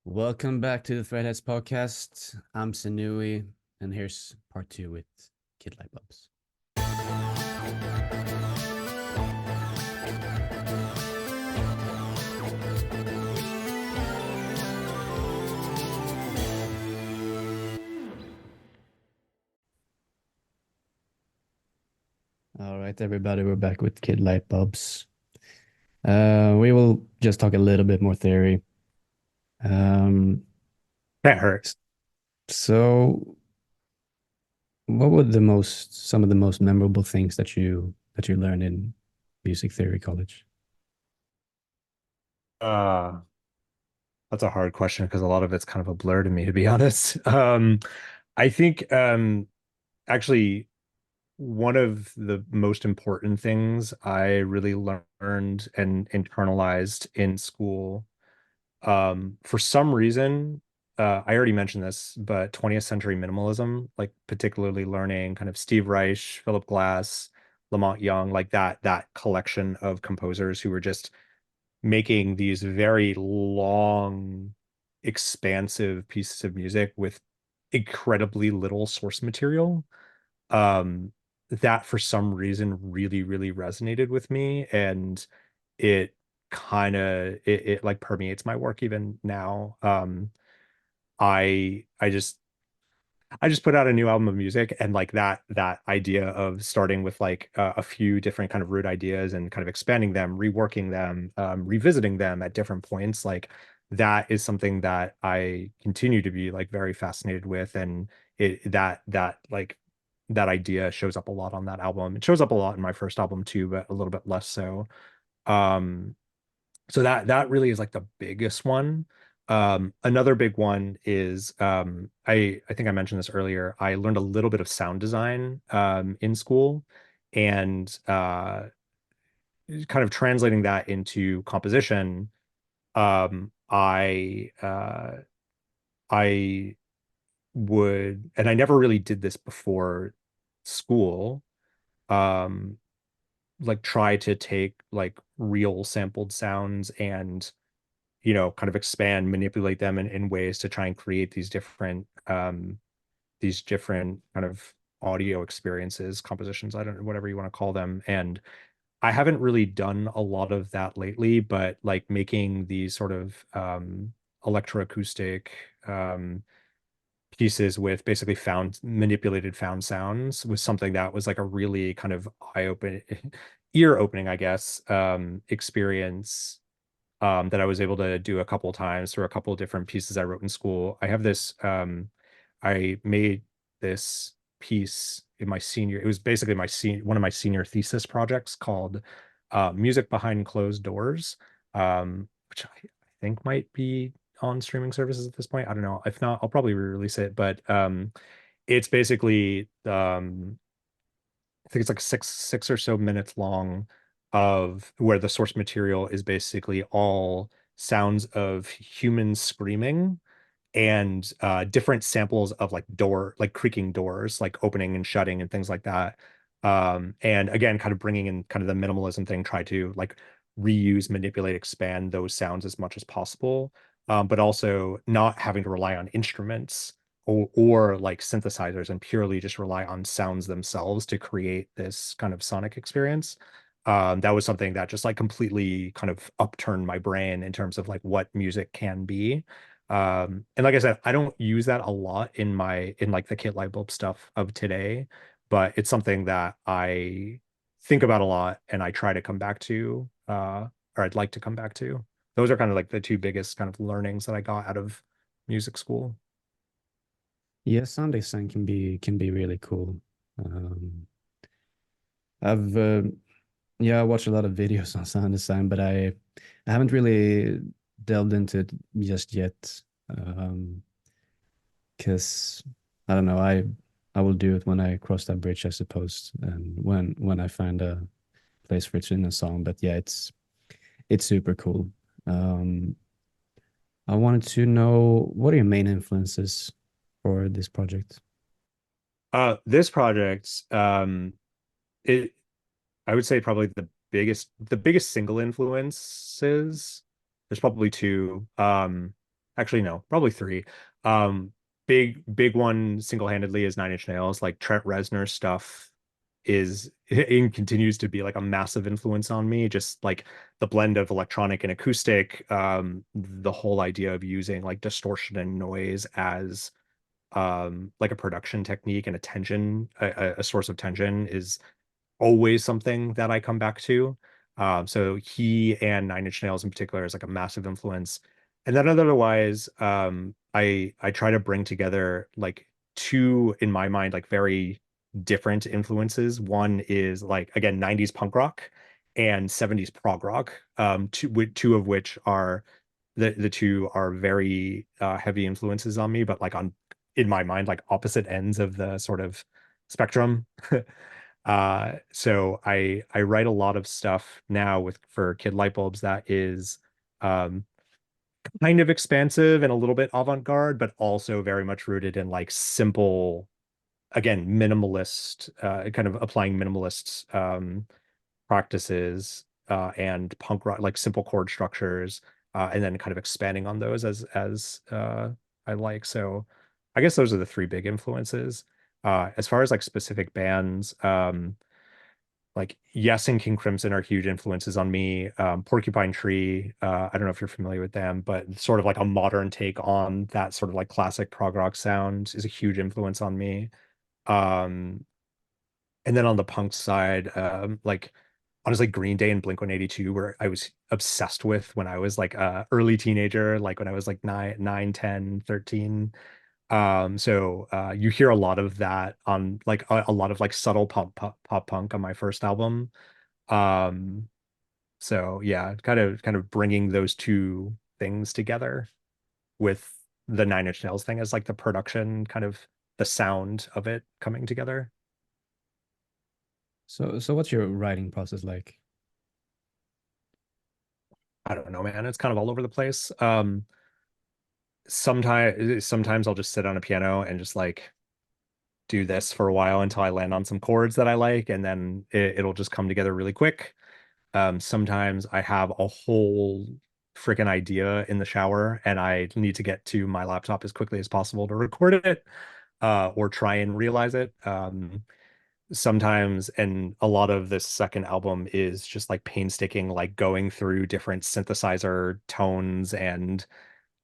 Welcome back to the Threadheads podcast. I'm Sinui, and here's part two with Kid Lightbulbs. All right, everybody, we're back with Kid Lightbulbs. We will just talk a little bit more theory. Um, That hurts. so what were some of the most memorable things that you learned in music theory college? Uh, that's a hard question because a lot of it's kind of a blur to me, to be honest. I think actually one of the most important things I really learned and internalized in school, for some reason, I already mentioned this, but 20th century minimalism, like particularly learning kind of Steve Reich, Philip Glass, Lamont Young, like that collection of composers who were just making these very long, expansive pieces of music with incredibly little source material. Um, that for some reason really, really resonated with me, and it it like permeates my work even now. I just put out a new album of music, and like that idea of starting with like a few different kind of root ideas and kind of expanding them, reworking them, revisiting them at different points, like that is something that I continue to be like very fascinated with. And that idea shows up a lot on that album. It shows up a lot in my first album too, but a little bit less so. Um, so that really is like the biggest one. Another big one is I think I mentioned this earlier. I learned a little bit of sound design in school, and kind of translating that into composition. I would, and I never really did this before school. Um, like try to take like real sampled sounds and kind of expand, manipulate them in ways to try and create these different kind of audio experiences, compositions, I don't know, whatever you want to call them. And I haven't really done a lot of that lately, but like making these sort of electroacoustic um pieces with basically found manipulated found sounds was something that was like a really kind of eye open ear opening, I guess, experience, that I was able to do a couple times through a couple of different pieces I wrote in school. I made this piece in my senior, it was basically one of my senior thesis projects called Music Behind Closed Doors, which I think might be on streaming services at this point. I don't know. If not, I'll probably re-release it. But it's basically I think it's like six or so minutes long, of where the source material is basically all sounds of humans screaming and different samples of like creaking doors, like opening and shutting and things like that. And again, kind of bringing in kind of the minimalism thing, try to like reuse, manipulate, expand those sounds as much as possible, but also not having to rely on instruments or like synthesizers, and purely just rely on sounds themselves to create this kind of sonic experience. That was something that just like completely kind of upturned my brain in terms of like what music can be. And like I said, I don't use that a lot in like the kit light bulb stuff of today, but it's something that I think about a lot and I try to come back to, or I'd like to come back to. Those are kind of like the two biggest kind of learnings that I got out of music school. Yeah, sound design can be really cool. Um, I've Yeah, I watch a lot of videos on sound design, but I haven't really delved into it just yet. Because I don't know, I will do it when I cross that bridge, I suppose, and when I find a place for it in a song. But yeah, it's super cool. Um, I wanted to know, what are your main influences for this project? This project, it I would say probably the biggest single influences, there's probably two. Actually, no, probably three. Um, big one single-handedly is Nine Inch Nails. Like Trent Reznor stuff is it continues to be like a massive influence on me. Just like the blend of electronic and acoustic, the whole idea of using like distortion and noise as like a production technique and a tension, a source of tension is always something that I come back to. So he and Nine Inch Nails in particular is like a massive influence. And then otherwise, I try to bring together like two, in my mind, like very different influences. One is like again 90s punk rock and 70s prog rock. Two of which are the two are very heavy influences on me, but like on in my mind, like opposite ends of the sort of spectrum. So I write a lot of stuff now with for Kid Lightbulbs that is um kind of expansive and a little bit avant-garde, but also very much rooted in like simple, again, minimalist, kind of applying minimalist practices and punk rock, like simple chord structures, and then kind of expanding on those as I like. So I guess those are the three big influences. As far as like specific bands, like Yes and King Crimson are huge influences on me. Porcupine Tree, I don't know if you're familiar with them, but sort of like a modern take on that sort of like classic prog rock sound is a huge influence on me. Um, and then on the punk side, like honestly, Green Day and Blink-182 were I was obsessed with when I was like a early teenager, like when I was like 9, 10, 13. So you hear a lot of that on like a lot of like subtle pop punk on my first album. Um, so yeah, kind of bringing those two things together with the Nine Inch Nails thing as like the production, kind of the sound of it coming together. So what's your writing process like? I don't know, man. It's kind of all over the place. Sometimes I'll just sit on a piano and just like do this for a while until I land on some chords that I like, and then it'll just come together really quick. Sometimes I have a whole freaking idea in the shower and I need to get to my laptop as quickly as possible to record it, or try and realize it. Sometimes, and a lot of this second album is just like painstaking, like going through different synthesizer tones and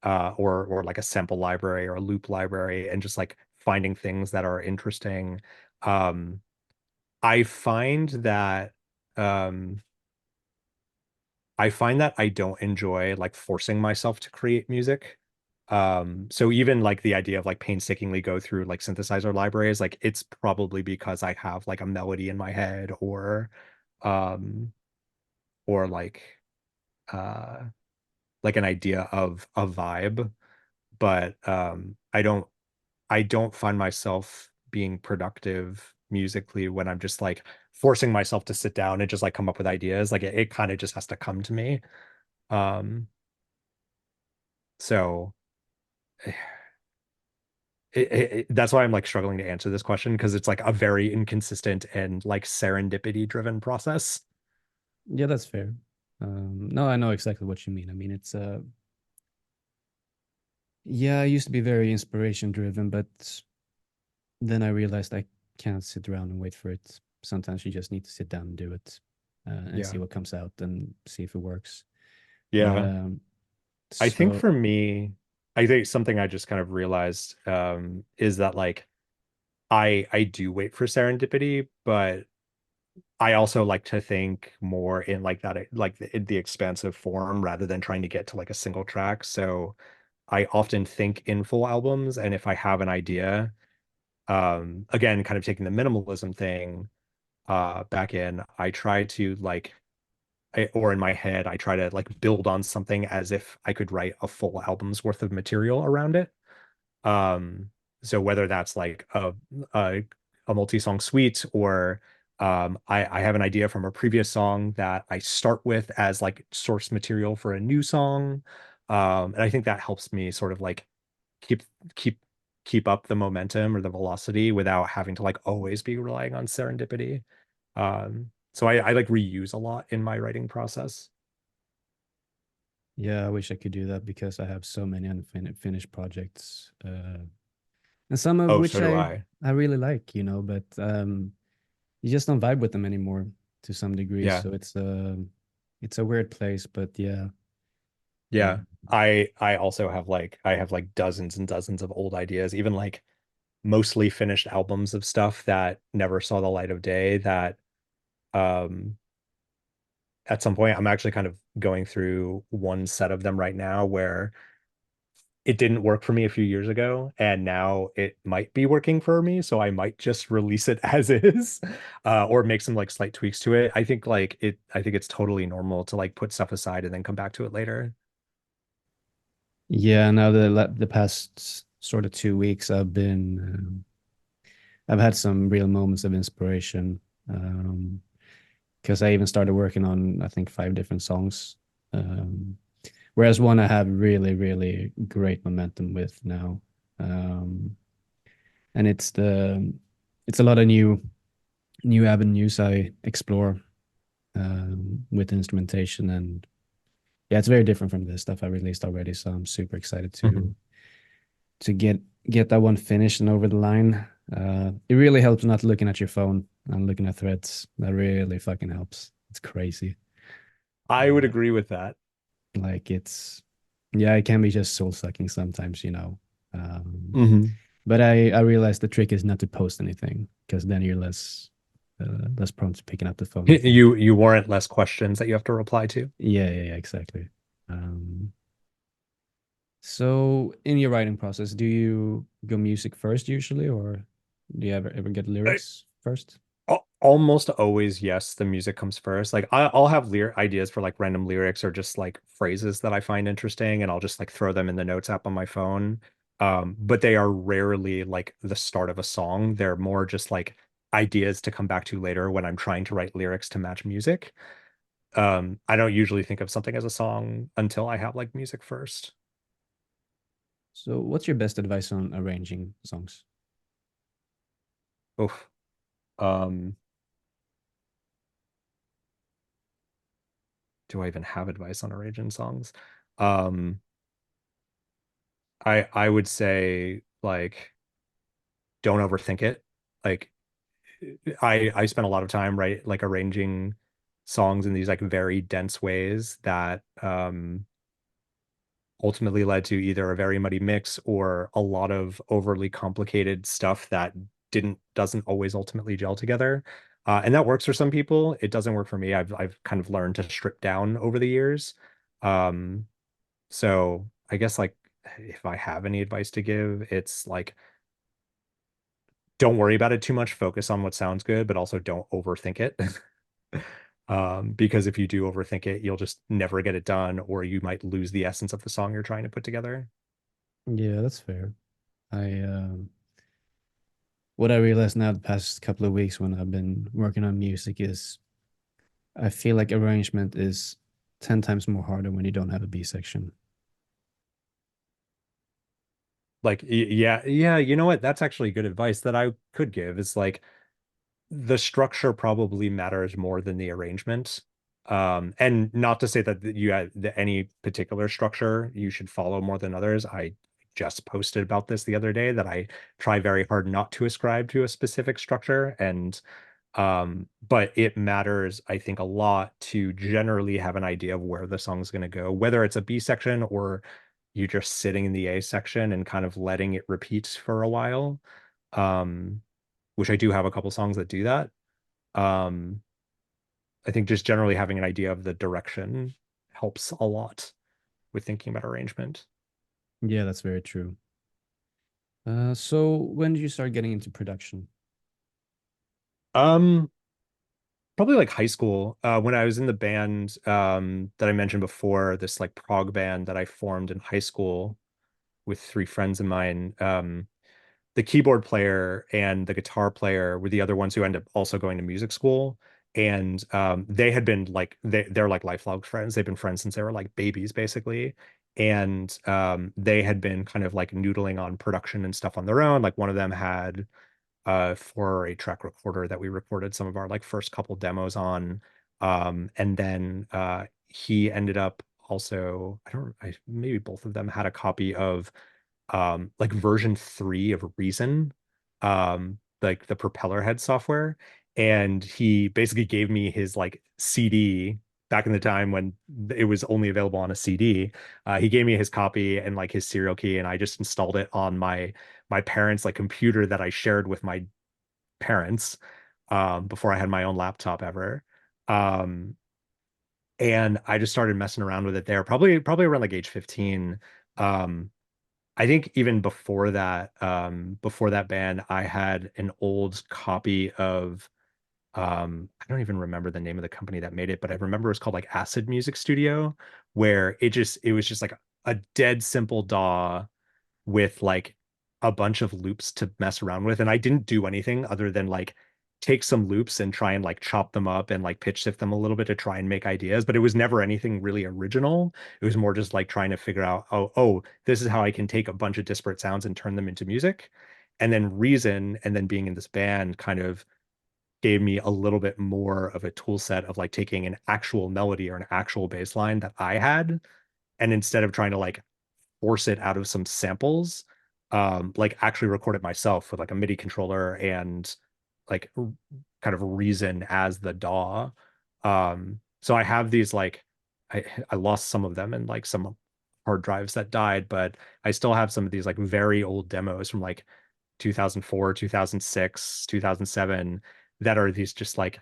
or like a sample library or a loop library and just like finding things that are interesting. Um, I find that um I find that I don't enjoy like forcing myself to create music. So even like the idea of like painstakingly go through like synthesizer libraries, like it's probably because I have like a melody in my head um or uh like an idea of a vibe, but I don't find myself being productive musically when I'm just like forcing myself to sit down and just like come up with ideas. Like it kind of just has to come to me. Um, so that's why I'm like struggling to answer this question because it's like a very inconsistent and like serendipity driven process. Yeah, that's fair. No, I know exactly what you mean. I mean, yeah, I used to be very inspiration driven, but then I realized I can't sit around and wait for it. Sometimes you just need to sit down and do it, and see Yeah. what comes out and see if it works. Yeah. Um, I think so for me, I think something I just kind of realized is that like I do wait for serendipity, but I also like to think more in like that, like the expansive form rather than trying to get to like a single track. So I often think in full albums, and if I have an idea, again, kind of taking the minimalism thing back in, I try to like, or in my head, I try to like build on something as if I could write a full album's worth of material around it. Um, so whether that's like a, a multi-song suite or I have an idea from a previous song that I start with as like source material for a new song. And I think that helps me sort of like keep keep keep up the momentum or the velocity without having to like always be relying on serendipity. So I like reuse a lot in my writing process. Yeah, I wish I could do that because I have so many unfinished projects, and some of Oh, which so do I. I really like, but you just don't vibe with them anymore to some degree. Yeah. So it's a weird place, but yeah. Uh, Yeah. I also have like I have like dozens and dozens of old ideas, even like mostly finished albums of stuff that never saw the light of day that um at some point I'm actually kind of going through one set of them right now where it didn't work for me a few years ago and now it might be working for me, so I might just release it as is, or make some like slight tweaks to it. I think it's totally normal to like put stuff aside and then come back to it later. yeah, now the past sort of 2 weeks, I've had some real moments of inspiration. Because I even started working on I think 5 different songs. Um, Whereas one I have really, really great momentum with now. Um, and it's a lot of new avenues I explore with instrumentation, and yeah, it's very different from the stuff I released already. So I'm super excited Mhm. to get that one finished and over the line. It really helps not looking at your phone and looking at threads. That really fucking helps. It's crazy. I would Uh, agree with that. like yeah, it can be just soul sucking sometimes. Um, Mhm. but I realized the trick is not to post anything because then you're less prone to picking up the phone, I think. You warrant less questions that you have to reply to. Yeah, exactly. Um, so in your writing process, do you go music first usually, or do you ever get lyrics first? Almost always, yes, the music comes first. Like I'll have lyric ideas for like random lyrics or just like phrases that I find interesting, and I'll just like throw them in the notes app on my phone. But they are rarely like the start of a song. They're more just like ideas to come back to later when I'm trying to write lyrics to match music. I don't usually think of something as a song until I have like music first. So what's your best advice on arranging songs? Oof. Um, do I even have advice on arranging songs? Um, I would say like don't overthink it. Like I spent a lot of time like arranging songs in these like very dense ways that ultimately led to either a very muddy mix or a lot of overly complicated stuff that didn't doesn't always ultimately gel together. And that works for some people. It doesn't work for me. I've kind of learned to strip down over the years. Um, so I guess like if I have any advice to give, it's like don't worry about it too much. Focus on what sounds good, but also don't overthink it. Because if you do overthink it, you'll just never get it done, or you might lose the essence of the song you're trying to put together. Yeah, that's fair. I What I realized now the past couple of weeks when I've been working on music is I feel like arrangement is 10 times more harder when you don't have a B section. Like, yeah, you know what? That's actually good advice that I could give. Is like the structure probably matters more than the arrangement. And not to say that you had any particular structure you should follow more than others. I just posted about this the other day that I try very hard not to ascribe to a specific structure, and but it matters, I think, a lot to generally have an idea of where the song's going to go, whether it's a B section or you're just sitting in the A section and kind of letting it repeat for a while. Um, which I do have a couple songs that do that. Um, I think just generally having an idea of the direction helps a lot with thinking about arrangement. Yeah, that's very true. So when did you start getting into production? Um, Probably like high school, when I was in the band that I mentioned before, this like prog band that I formed in high school with three friends of mine. The keyboard player and the guitar player were the other ones who ended up also going to music school. And they had been like they're like lifelong friends. They've been friends since they were like babies, basically. And they had been kind of like noodling on production and stuff on their own. Like one of them had for a track recorder that we recorded some of our like first couple demos on. And then he ended up also, maybe both of them had a copy of like version 3 of Reason, like the propeller head software. And he basically gave me his like CD back in the time when it was only available on a CD. He gave me his copy and like his serial key, and I just installed it on my parents' like computer that I shared with my parents before I had my own laptop ever. Um, and I just started messing around with it there, probably around like age 15. Um, I think even before that band, I had an old copy of I don't even remember the name of the company that made it, but I remember it was called like Acid Music Studio, where it was just like a dead simple DAW with like a bunch of loops to mess around with. And I didn't do anything other than like take some loops and try and like chop them up and like pitch shift them a little bit to try and make ideas. But it was never anything really original. It was more just like trying to figure out, oh, this is how I can take a bunch of disparate sounds and turn them into music. And then Reason and then being in this band kind of gave me a little bit more of a tool set of like taking an actual melody or an actual bass line that I had. And instead of trying to like force it out of some samples, like actually record it myself with like a MIDI controller and like kind of Reason as the DAW. So I have these like I lost some of them and like some hard drives that died, but I still have some of these like very old demos from like 2004, 2006, 2007 that are these just like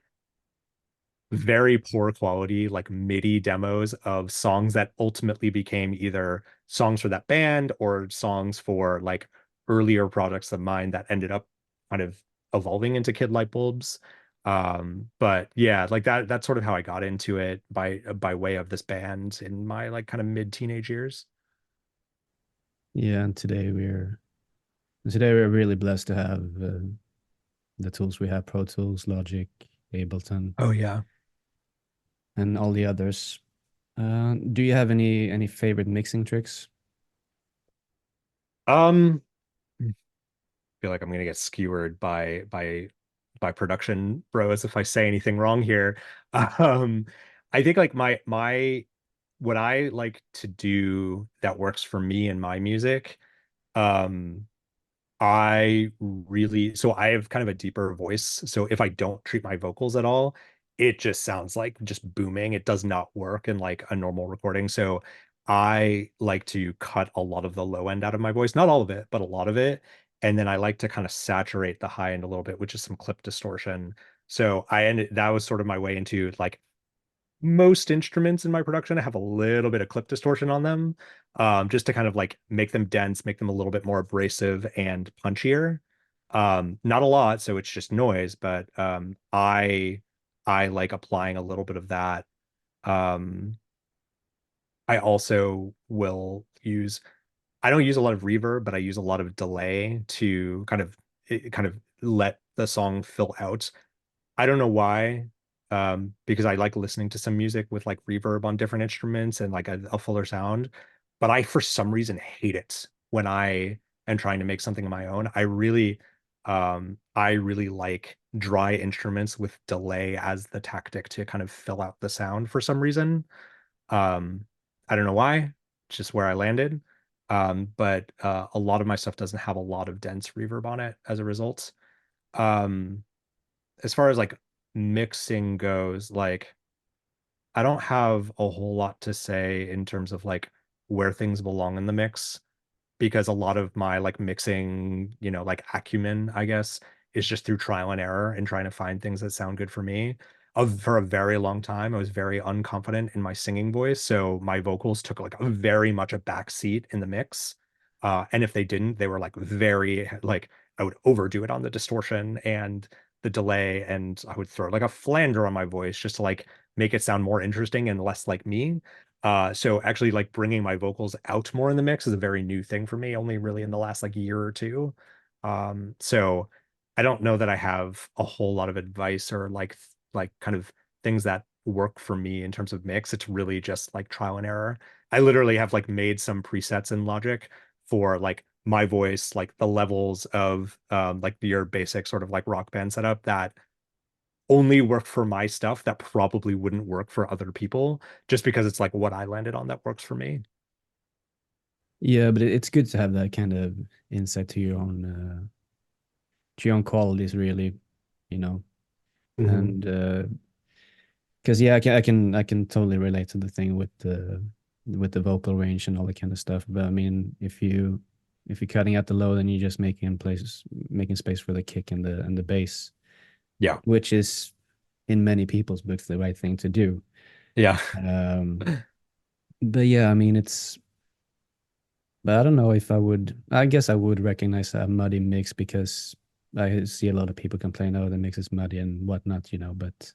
very poor quality like MIDI demos of songs that ultimately became either songs for that band or songs for like earlier projects of mine that ended up kind of evolving into Kid Lightbulbs. But yeah, like that's sort of how I got into it by way of this band in my like kind of mid-teenage years. Yeah, and today we're really blessed to have the tools we have: Pro Tools, Logic, Ableton, Oh yeah. and all the others. Do you have any favorite mixing tricks? Um, feel like I'm gonna get skewered by production bros if I say anything wrong here. Um, I think like my what I like to do that works for me and my music. Um, I have kind of a deeper voice. So if I don't treat my vocals at all, it just sounds like just booming. It does not work in like a normal recording. So I like to cut a lot of the low end out of my voice, not all of it, but a lot of it. And then I like to kind of saturate the high end a little bit, which is some clip distortion. So that was sort of my way into like most instruments in my production have a little bit of clip distortion on them, just to kind of like make them dense, make them a little bit more abrasive and punchier. Not a lot, so it's just noise, but I like applying a little bit of that. Um, I also will use I don't use a lot of reverb, but I use a lot of delay to kind of let the song fill out. I don't know why, because I like listening to some music with like reverb on different instruments and like a fuller sound, but I for some reason hate it when I am trying to make something of my own. I really like dry instruments with delay as the tactic to kind of fill out the sound for some reason. Um, I don't know why, it's just where I landed. But a lot of my stuff doesn't have a lot of dense reverb on it as a result. Um, as far as like mixing goes, like I don't have a whole lot to say in terms of like where things belong in the mix because a lot of my like mixing, like acumen, I guess, is just through trial and error and trying to find things that sound good for me. For a very long time, I was very unconfident in my singing voice, so my vocals took like a very much a back seat in the mix. And if they didn't, they were like very like I would overdo it on the distortion and the delay, and I would throw like a flanger on my voice just to like make it sound more interesting and less like me. So actually like bringing my vocals out more in the mix is a very new thing for me, only really in the last like year or two. So I don't know that I have a whole lot of advice or like kind of things that work for me in terms of mix. It's really just like trial and error. I literally have like made some presets in Logic for like my voice, like the levels of like your basic sort of like rock band setup that only work for my stuff that probably wouldn't work for other people, just because it's like what I landed on that works for me. Yeah, but it's good to have that kind of insight to your own qualities, really, you know. Hmm. And because yeah, I can totally relate to the thing with the vocal range and all that kind of stuff. But I mean, if you're cutting out the low, then you're just making space for the kick and the bass, Yeah. which is in many people's books the right thing to do. Yeah. Um, but yeah, I mean, but I don't know if I would. I guess I would recognize a muddy mix because I see a lot of people complain, oh, the mix is muddy and whatnot, you know. But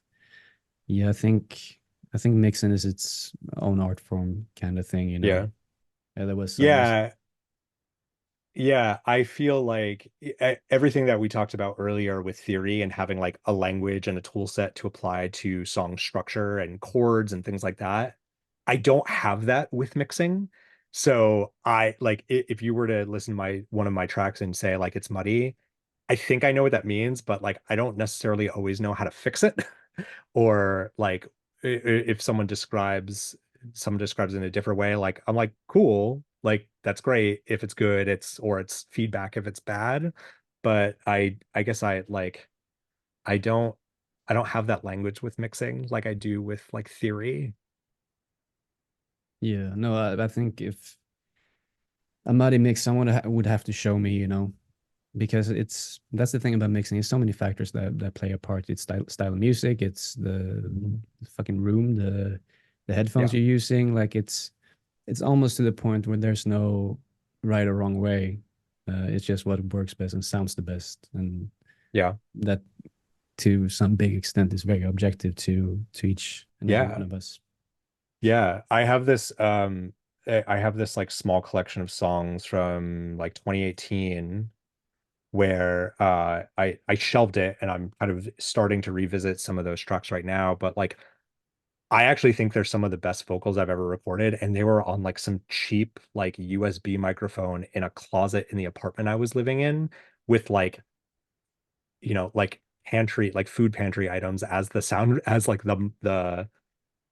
yeah, I think mixing is its own art form kind of thing, you know. Yeah. Yeah, there was Yeah. Yeah, I feel like everything that we talked about earlier with theory and having like a language and a tool set to apply to song structure and chords and things like that. I don't have that with mixing. So I like if you were to listen to my one of my tracks and say like it's muddy, I think I know what that means, but like I don't necessarily always know how to fix it. Or like if someone describes it in a different way, like I'm like, cool, like that's great if it's good, it's feedback if it's bad. But I guess I don't I don't have that language with mixing like I do with like theory. yeah, no, I think if a muddy mix, someone would have to show me, you know, because that's the thing about mixing. There's so many factors that play a part. It's style of music, it's the Mhm. fucking room, the headphones Yeah. you're using. Like it's almost to the point where there's no right or wrong way. It's just what works best and sounds the best, and Yeah. that to some big extent is very objective to each and every one Yeah. of us. Yeah. I have this like small collection of songs from like 2018 where I shelved it and I'm kind of starting to revisit some of those tracks right now. But like I actually think they're some of the best vocals I've ever recorded, and they were on like some cheap like USB microphone in a closet in the apartment I was living in with like, like pantry, like food pantry items as the sound as like the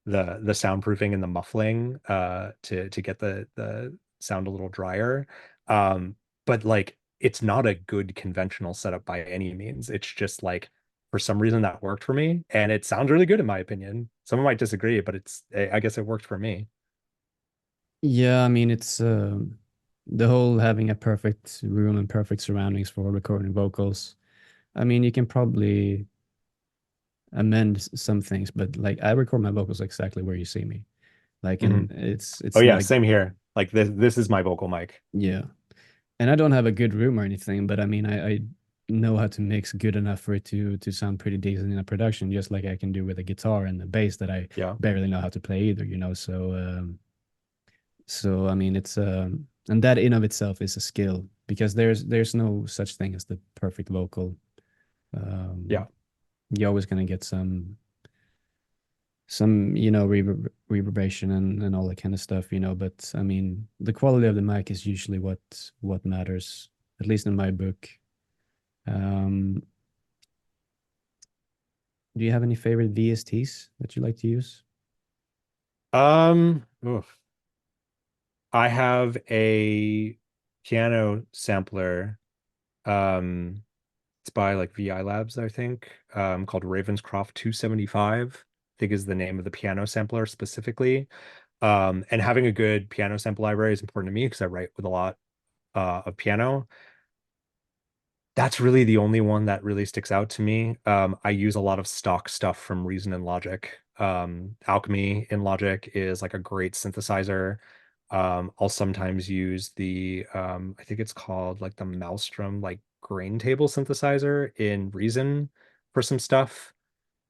soundproofing and the muffling to get the sound a little drier. Um, but like it's not a good conventional setup by any means. It's just like for some reason that worked for me and it sounds really good in my opinion. Someone might disagree, but I guess it worked for me. Yeah, I mean it's the whole having a perfect room and perfect surroundings for recording vocals. I mean, you can probably amend some things, but like I record my vocals exactly where you see me. Like, Mhm. and Oh it's yeah, not a same here. Like this is my vocal mic. yeah, and I don't have a good room or anything, but I mean, I know how to mix good enough for it to sound pretty decent in a production, just like I can do with a guitar and the bass that I Yeah. barely know how to play either, you know. So I mean, it's and that in of itself is a skill because there's no such thing as the perfect vocal. Yeah. Um, you're always gonna get some reverberation and all that kind of stuff, you know. But I mean, the quality of the mic is usually what matters, at least in my book. Um, do you have any favorite VSTs that you like to use? Oof. I have a piano sampler. Um, It's by like VI Labs, I think, called Ravenscroft 275, I think is the name of the piano sampler specifically. And having a good piano sample library is important to me because I write with a lot of piano. That's really the only one that really sticks out to me. I use a lot of stock stuff from Reason and Logic. Alchemy in Logic is like a great synthesizer. I'll sometimes use I think it's called like the Maelstrom like grain table synthesizer in Reason for some stuff.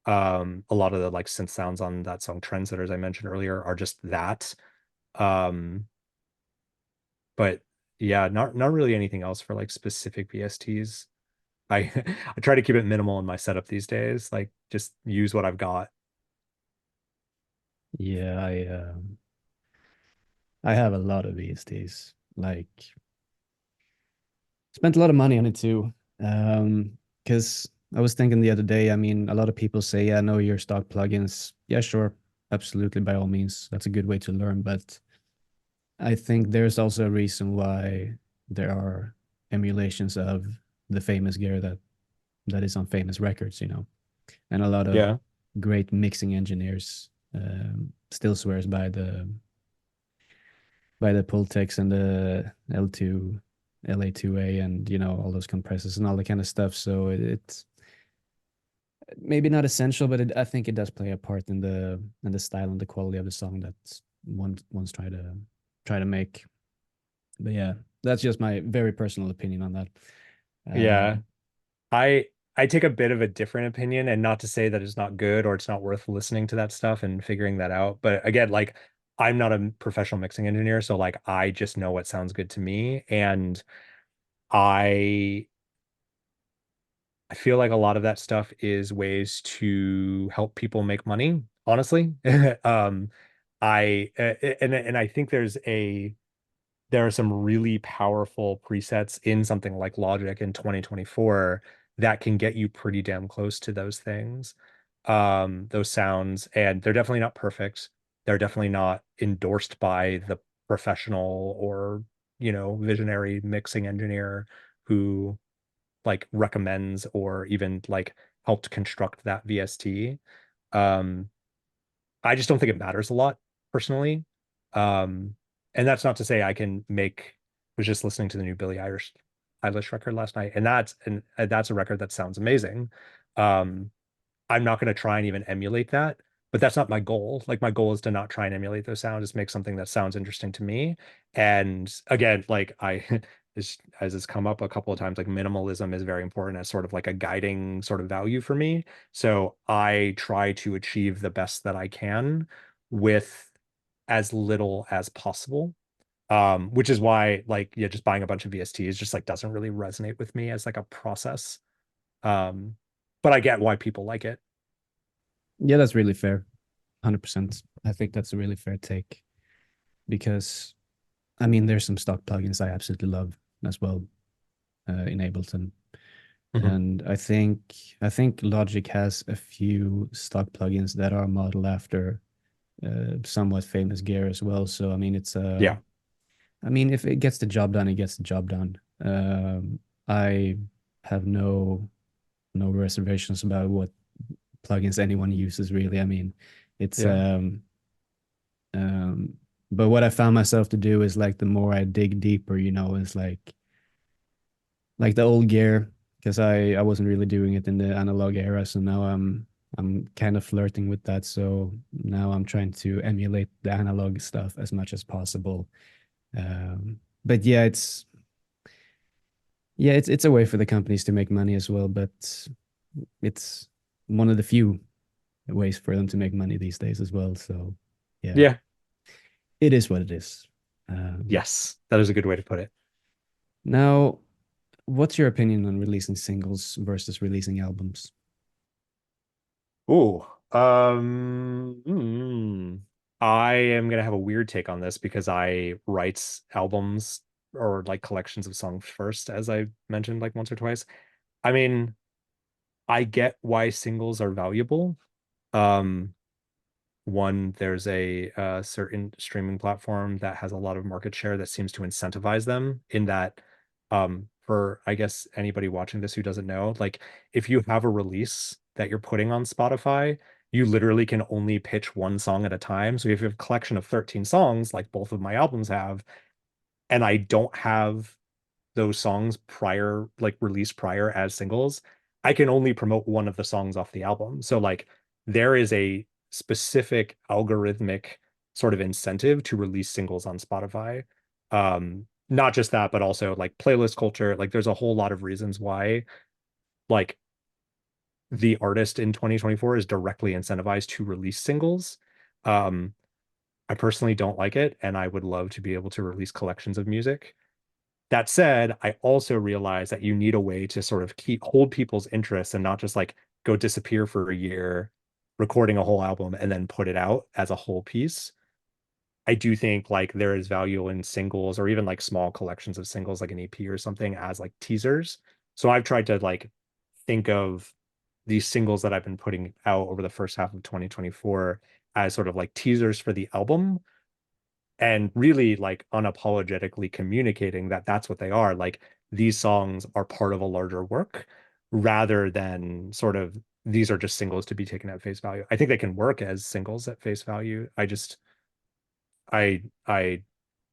A lot of the like synth sounds on that song Trendsetters I mentioned earlier are just that. Um, but yeah, not really anything else for like specific VSTs. I I try to keep it minimal in my setup these days, like just use what I've got. Yeah, I have a lot of VSTs. Like spent a lot of money on it too. Because I was thinking the other day, I mean, a lot of people say, yeah, know your stock plugins. Yeah, sure. Absolutely, by all means. That's a good way to learn. But I think there's also a reason why there are emulations of the famous gear that is on famous records, you know, and a lot of Yeah. great mixing engineers still swears by the Pultex and the L2, LA2A, and you know all those compressors and all that kind of stuff. So it's maybe not essential, but I think it does play a part in the style and the quality of the song that one's try to make. But yeah, that's just my very personal opinion on that. Yeah. Um, I I take a bit of a different opinion, and not to say that it's not good or it's not worth listening to that stuff and figuring that out. But again, like I'm not a professional mixing engineer, so like I just know what sounds good to me. And I I feel like a lot of that stuff is ways to help people make money, honestly. And I think there are some really powerful presets in something like Logic in 2024 that can get you pretty damn close to those things, those sounds, and they're definitely not perfect. They're definitely not endorsed by the professional or, visionary mixing engineer who like recommends or even like helped construct that VST. Um, I just don't think it matters a lot personally. Um, and that's not to say I can make. Was just listening to the new Billie Eilish record last night, and that's a record that sounds amazing. Um, I'm not going to try and even emulate that, but that's not my goal. Like my goal is to not try and emulate those sounds, just make something that sounds interesting to me. And again, like as has come up a couple of times, like minimalism is very important as sort of like a guiding sort of value for me. So I try to achieve the best that I can with as little as possible. Which is why like yeah, just buying a bunch of VSTs just like doesn't really resonate with me as like a process. Um, but I get why people like it. yeah, that's really fair. 100%. I think that's a really fair take because I mean, there's some stock plugins I absolutely love as well in Ableton, Mhm. and I think Logic has a few stock plugins that are modeled after somewhat famous gear as well. So I mean, Yeah. I mean, if it gets the job done, it gets the job done. I have no reservations about what plugins anyone uses really. I mean, it's Yeah. um, but what I found myself to do is like the more I dig deeper, you know, is like the old gear because I wasn't really doing it in the analog era, so now I'm kind of flirting with that. So now I'm trying to emulate the analog stuff as much as possible. But yeah, it's a way for the companies to make money as well, but it's one of the few ways for them to make money these days as well. So yeah, Yeah. it is what it is. Um, Yes. That is a good way to put it. Now, what's your opinion on releasing singles versus releasing albums? Ooh. I am gonna have a weird take on this because I write albums or like collections of songs first, as I mentioned like once or twice. I mean, I get why singles are valuable. Um, One, there's a certain streaming platform that has a lot of market share that seems to incentivize them in that for I guess anybody watching this who doesn't know, like if you have a release that you're putting on Spotify, you literally can only pitch one song at a time. So if you have a collection of 13 songs, like both of my albums have, and I don't have those songs prior, like released prior as singles, I can only promote one of the songs off the album. So like there is a specific algorithmic sort of incentive to release singles on Spotify. Not just that, but also like playlist culture. Like there's a whole lot of reasons why like the artist in 2024 is directly incentivized to release singles. Um, I personally don't like it, and I would love to be able to release collections of music. That said, I also realize that you need a way to sort of keep hold people's interest and not just like go disappear for a year, recording a whole album and then put it out as a whole piece. I do think like there is value in singles or even like small collections of singles like an EP or something as like teasers. So I've tried to like think of these singles that I've been putting out over the first half of 2024 as sort of like teasers for the album, and really like unapologetically communicating that that's what they are. Like these songs are part of a larger work rather than sort of these are just singles to be taken at face value. I think they can work as singles at face value. I I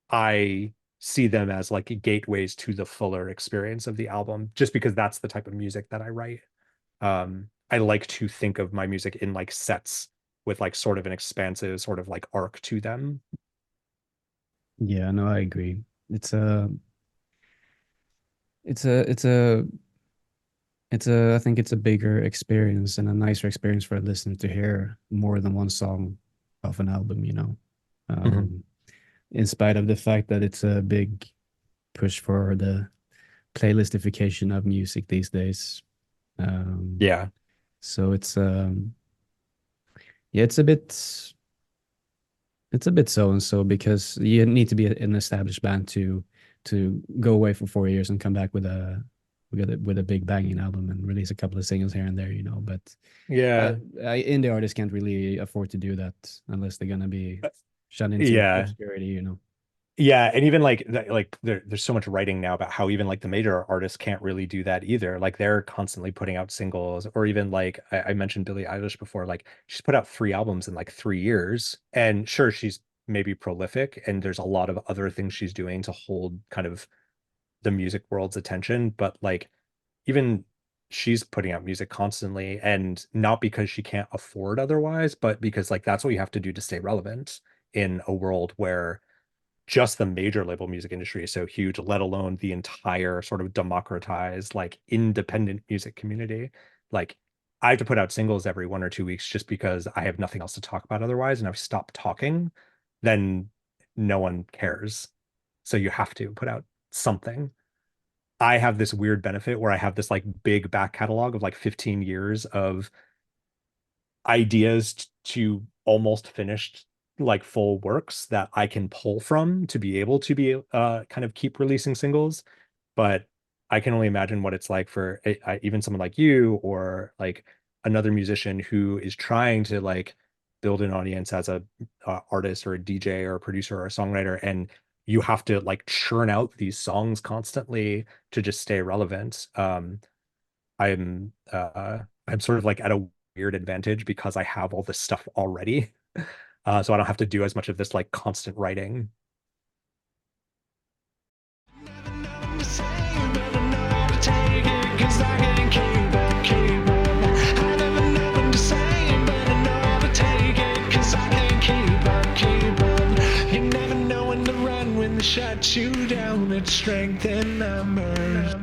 I see them as like gateways to the fuller experience of the album just because that's the type of music that I write. I like to think of my music in like sets with like sort of an expansive sort of like arc to them. Yeah, no, I agree. It's a it's a it's a I think it's a bigger experience and a nicer experience for a listener to hear more than one song of an album, you know. Mhm. Um, in spite of the fact that it's a big push for the playlistification of music these days. Um, Yeah. so yeah, it's a bit so and so because you need to be an established band to go away for 4 years and come back with a big banging album and release a couple of singles here and there, you know. But uh, Yeah. indie artists can't really afford to do that unless they're gonna be shut into Yeah. obscurity, you know. Yeah, and even like there's so much writing now about how even like the major artists can't really do that either. Like they're constantly putting out singles, or even like I mentioned Billie Eilish before. Like she's put out 3 albums in like 3 years, and sure she's maybe prolific, and there's a lot of other things she's doing to hold kind of the music world's attention. But like even she's putting out music constantly, and not because she can't afford otherwise, but because like that's what you have to do to stay relevant in a world where just the major label music industry is so huge, let alone the entire sort of democratized, like independent music community. Like I have to put out singles every 1 or 2 weeks just because I have nothing else to talk about otherwise. And if I stop talking, then no one cares. So you have to put out something. I have this weird benefit where I have this like big back catalog of like 15 years of ideas to almost finished like full works that I can pull from to be able to be kind of keep releasing singles. But I can only imagine what it's like for even someone like you or like another musician who is trying to like build an audience as a artist or a DJ or a producer or a songwriter, and you have to like churn out these songs constantly to just stay relevant. I'm sort of like at a weird advantage because I have all this stuff already. So I don't have to do as much of this like constant writing. Shut you down, it's strength in numbers.